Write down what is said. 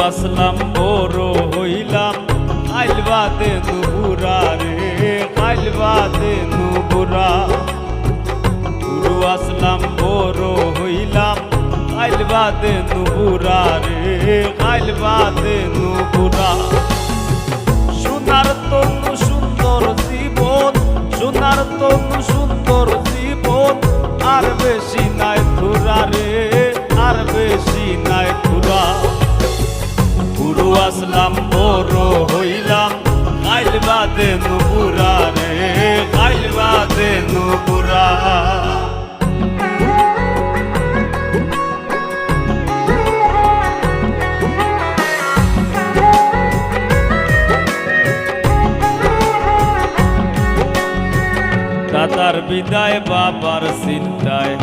আসলাম বড় হইলাম কাইল বাদে নুপুরা রে কাইল বাদে নুপুরা গুরু আসলাম বড় হইলাম কাইল বাদে নুপুরা রে কাইল বাদে নুপুরা সোনার তনু সুন্দর জীবন সোনার তনু সুন্দর জীবন আর বেশি নাই থুরা রে আর বেশি নাই থুরা গুরু আসলাম বড় হইলাম কাইল বাদে নুপুরা রে কাইল বাদে নুপুরা দাদার বিদায় বাবার চিন্তায়